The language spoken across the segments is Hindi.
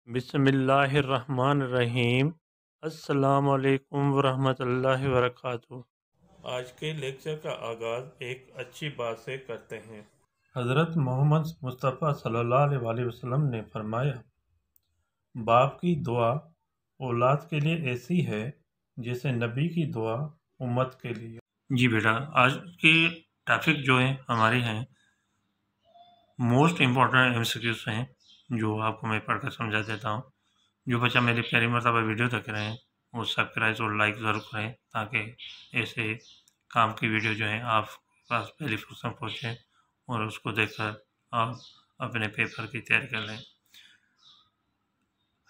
बिस्मिल्लाहिर्रहमानिर्रहीम। अस्सलामुअलैकुम वरहमतुल्लाहि वबरकातुहू। आज के लेक्चर का आगाज़ एक अच्छी बात से करते हैं। हज़रत मोहम्मद मुस्तफ़ा सल्लल्लाहु अलैहि वसल्लम ने फरमाया, बाप की दुआ औलाद के लिए ऐसी है जैसे नबी की दुआ उम्मत के लिए। जी बेटा, आज के टॉपिक जो है हमारे हैं मोस्ट इम्पॉर्टेंट MCQs हैं, जो आपको मैं पढ़कर समझा देता हूँ। जो बच्चा मेरी पहली मरतबा वीडियो देख रहे हैं वो सब्सक्राइब और लाइक ज़रूर करें, ताकि ऐसे काम की वीडियो जो है आप पास पहली फुर्सत पहुँचे और उसको देखकर आप अपने पेपर की तैयारी कर लें।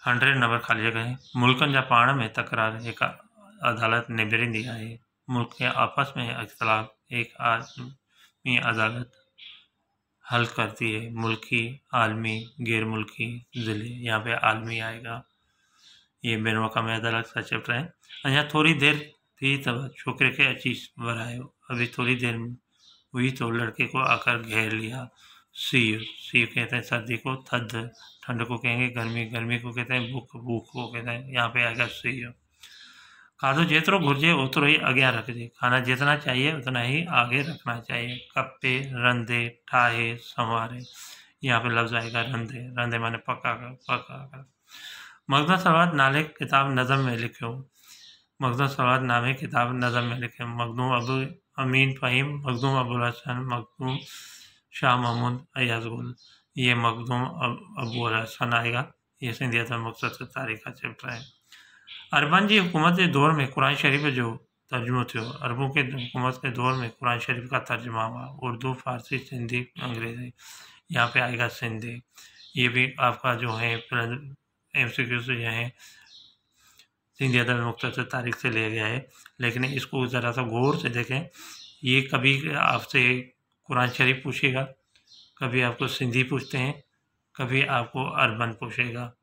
100 नंबर खाली जगह है। मुल्कन जा पाण में तकरार एक अदालत निबेरी दिया है। मुल्क के आपस में इख्तलाफ एक आदमी अदालत हल करती है। मुल्की, आलमी, गैर मुल्की ज़िले, यहाँ पे आलमी आएगा। ये बेनवाक़ाम अदालत का चैप्टर है। अञा थोड़ी देर थी तब छोकरे के अची वरायो। अभी थोड़ी देर हुई तो लड़के को आकर घेर लिया। सी कहते हैं सर्दी को, थद ठंड को कहेंगे, गर्मी गर्मी को कहते हैं, भूख भूख को कहते हैं। यहाँ पे आएगा सी। खाधो जेतरो घुर्जे उतरो ही अग्या रखजे। खाना जितना चाहिए उतना ही आगे रखना चाहिए। कप्पे, रंधे, ठाहे, संवारे, यहाँ पे लफ्ज़ आएगा रंधे। रंधे माने पका कर। मखदूम सवाद नाले किताब नज़म में लिखियो। मखदूम सवाद नामे किताब नज़म में लिखे। मखदूम अबू अमीन फ़हीम, मखदूम अबुल हसन, मखदूम शाह महमूद अयाज गुल। ये मखदूम अबुल हसन आएगा। ये सिंधियत और मुख्तसर तारीख़ का चैप्टर है। अरबन जी हुकूमत के दौर में कुरान शरीफ जो तर्जुमो थियो। अरबों के हुकूमत के दौर में कुरान शरीफ का तर्जुमा हुआ। उर्दू, फारसी, सिंधी, अंग्रेज़ी। यहाँ पे आएगा सिंधी। ये भी आपका जो है MCQ से जो है सिंधी अदब मुख्तसर तारीख से लिया गया है, लेकिन इसको ज़रा सा गौर से देखें। ये कभी आपसे कुरान शरीफ पूछेगा, कभी आपको सिंधी पूछते हैं, कभी आपको अरबन पूछेगा।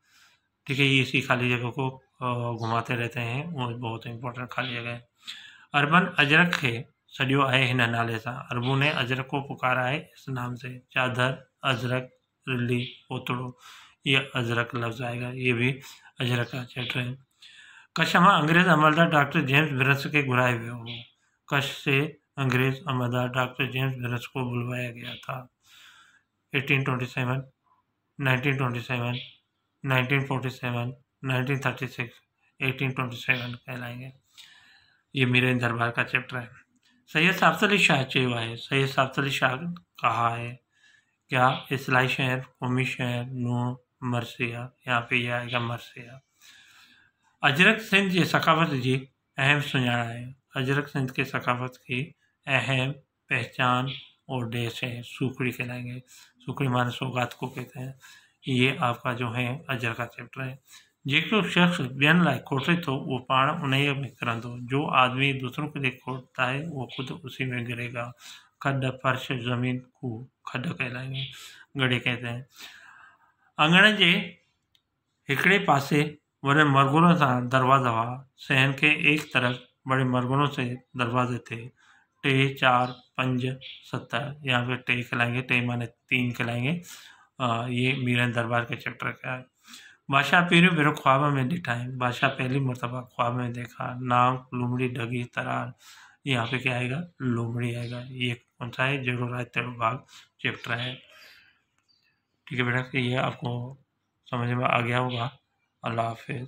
ठीक है, ये इसी खाली जगह को घुमाते रहते हैं, वो बहुत इंपॉर्टेंट खाली जगह है। अरबन अजरक है सडियो है हिन नाले सां। अरबों ने अजरक को पुकारा है इस नाम से। चादर, अजरक, रिल्ली, पोतड़ो, ये अजरक लफ्ज़ आएगा। ये भी अजरक का चैप्टर है। कच्छ मां अंग्रेज़ अमलदार डॉक्टर जेम्स ब्रस के घुराए वियो हो। कच्छ से अंग्रेज़ अमलदार डॉक्टर जेम्स ब्रस को बुलवाया गया था। 1827, 1927, 1947, 1936, 1827 कहलाएंगे। ये मीरे दरबार का चैप्टर है। सैयद साबित अली शाह चयो है। सैयद साबित अली शाह कहा है क्या इस्लाही शहर, कौमी शहर, नूह, मरसिया। यहाँ पे यह आएगा मरसिया। अजरक सिंध जी सकाफ़त जी अहम सुञाणा है। अजरक सिंध के सकाफ़त की अहम पहचान और देश है। सूखड़ी कहलाएंगे। सूखड़ी माने सौगात को कहते हैं। ये आपका जो है अजर का चैप्टर है। जेको शख्स ॿियनि लाइ खोटे थो वो पाण उन्हीं में किरंदो। जो आदमी दूसरों के लिए खोटता है वो खुद उसी में गिरेगा। खड, फर्श, ज़मीन, खूह खड कहलाएंगे। गड़े कहते हैं। अंगण जे हिकिड़े पासे बड़े मरगुलों सां दरवाज़ा हुआ। सहन के एक तरफ बड़े मरगुलों से दरवाजे थे। 3, 4, 5, 7, यहाँ पे 3 कहलाएंगे। 3 माने 3 कहलाएंगे। ये मीरन दरबार के चैप्टर का है। बादशाह पीरियों भेरो ख्वाब में दिखा है। बादशाह पहली मरतबा ख्वाब में देखा। नाम, लुमड़ी, डगी, तरार। यहाँ पे क्या आएगा? लुमड़ी आएगा। ये कौन सा है? जेड़ो राय तेड़ो भाग चैप्टर है। ठीक है बेटा, ये आपको समझ में आ गया होगा। अल्लाह हाफिज़।